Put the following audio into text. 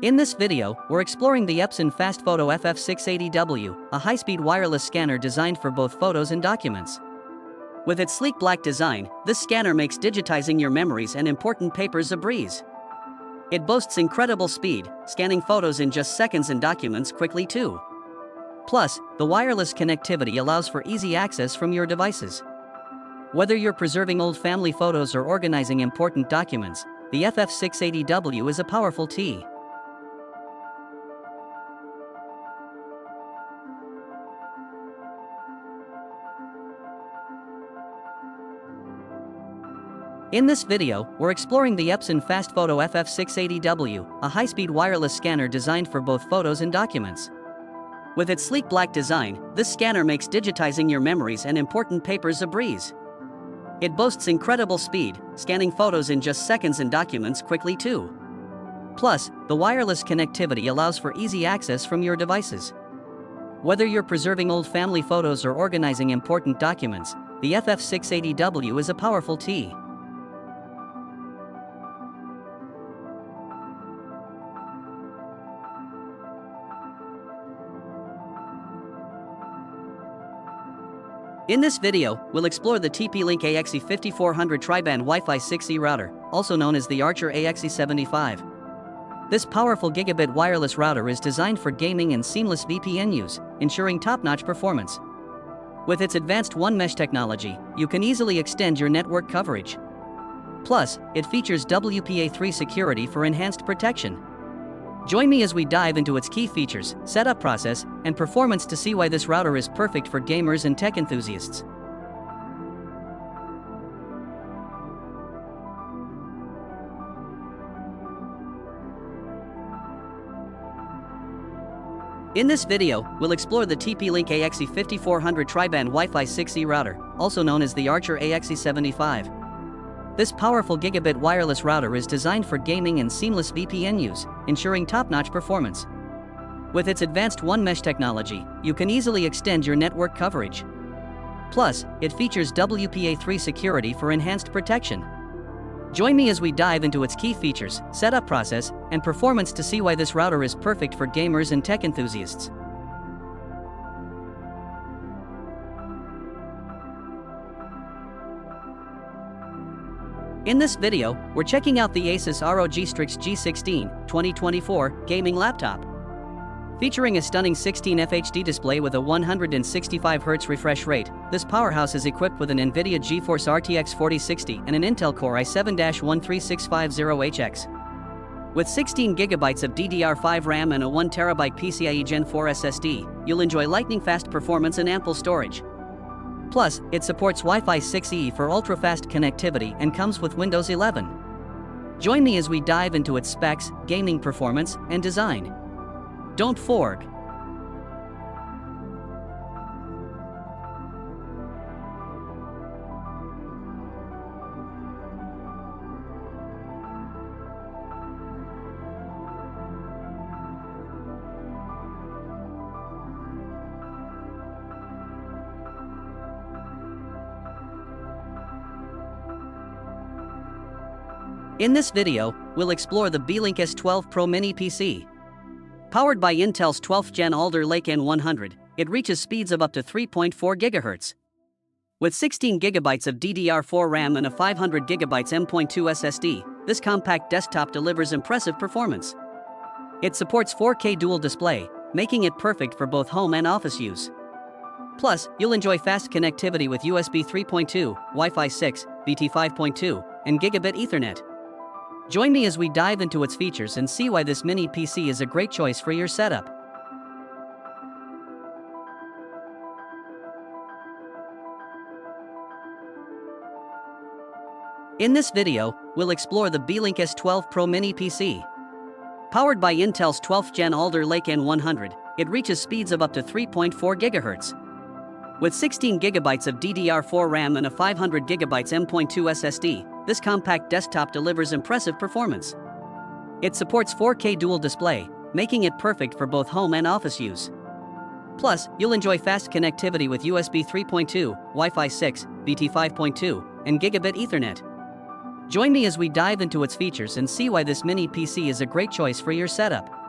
In this video, we're exploring the Epson FastFoto FF680W, a high-speed wireless scanner designed for both photos and documents. With its sleek black design, this scanner makes digitizing your memories and important papers a breeze. It boasts incredible speed, scanning photos in just seconds and documents quickly too. Plus, the wireless connectivity allows for easy access from your devices. Whether you're preserving old family photos or organizing important documents, the FF680W is a powerful tool. In this video, we're exploring the Epson FastFoto FF680W, a high-speed wireless scanner designed for both photos and documents. With its sleek black design, this scanner makes digitizing your memories and important papers a breeze. It boasts incredible speed, scanning photos in just seconds and documents quickly too. Plus, the wireless connectivity allows for easy access from your devices. Whether you're preserving old family photos or organizing important documents, the FF680W is a powerful tool. In this video, we'll explore the Beelink AXE5400 tri-band Wi-Fi 6E router, also known as the Archer AXE75. This powerful gigabit wireless router is designed for gaming and seamless VPN use, ensuring top-notch performance. With its advanced one-mesh technology, you can easily extend your network coverage. Plus, it features WPA3 security for enhanced protection. Join me as we dive into its key features, setup process, and performance to see why this router is perfect for gamers and tech enthusiasts. In this video, we'll explore the Beelink AXE5400 tri-band Wi-Fi 6E router, also known as the Archer AXE75. This powerful gigabit wireless router is designed for gaming and seamless VPN use, ensuring top-notch performance. With its advanced one-mesh technology, you can easily extend your network coverage. Plus, it features WPA3 security for enhanced protection. Join me as we dive into its key features, setup process, and performance to see why this router is perfect for gamers and tech enthusiasts. In this video, we're checking out the ASUS ROG Strix G16 2024 gaming laptop. Featuring a stunning 16F HD display with a 165Hz refresh rate, this powerhouse is equipped with an NVIDIA GeForce RTX 4060 and an Intel Core i7-13650HX. With 16GB of DDR5 RAM and a 1TB PCIe Gen 4 SSD, you'll enjoy lightning-fast performance and ample storage. Plus, it supports Wi-Fi 6E for ultra-fast connectivity and comes with Windows 11. Join me as we dive into its specs, gaming performance, and design. Don't forget. In this video, we'll explore the Beelink S12 Pro Mini PC. Powered by Intel's 12th Gen Alder Lake N100, it reaches speeds of up to 3.4 GHz. With 16GB of DDR4 RAM and a 500GB M.2 SSD, this compact desktop delivers impressive performance. It supports 4K dual display, making it perfect for both home and office use. Plus, you'll enjoy fast connectivity with USB 3.2, Wi-Fi 6, BT 5.2, and Gigabit Ethernet. Join me as we dive into its features and see why this mini PC is a great choice for your setup. In this video, we'll explore the Beelink S12 Pro Mini PC. Powered by Intel's 12th Gen Alder Lake N100, it reaches speeds of up to 3.4 GHz. With 16GB of DDR4 RAM and a 500GB M.2 SSD, this compact desktop delivers impressive performance. It supports 4K dual display, making it perfect for both home and office use. Plus, you'll enjoy fast connectivity with USB 3.2, Wi-Fi 6, BT 5.2, and Gigabit Ethernet. Join me as we dive into its features and see why this mini PC is a great choice for your setup.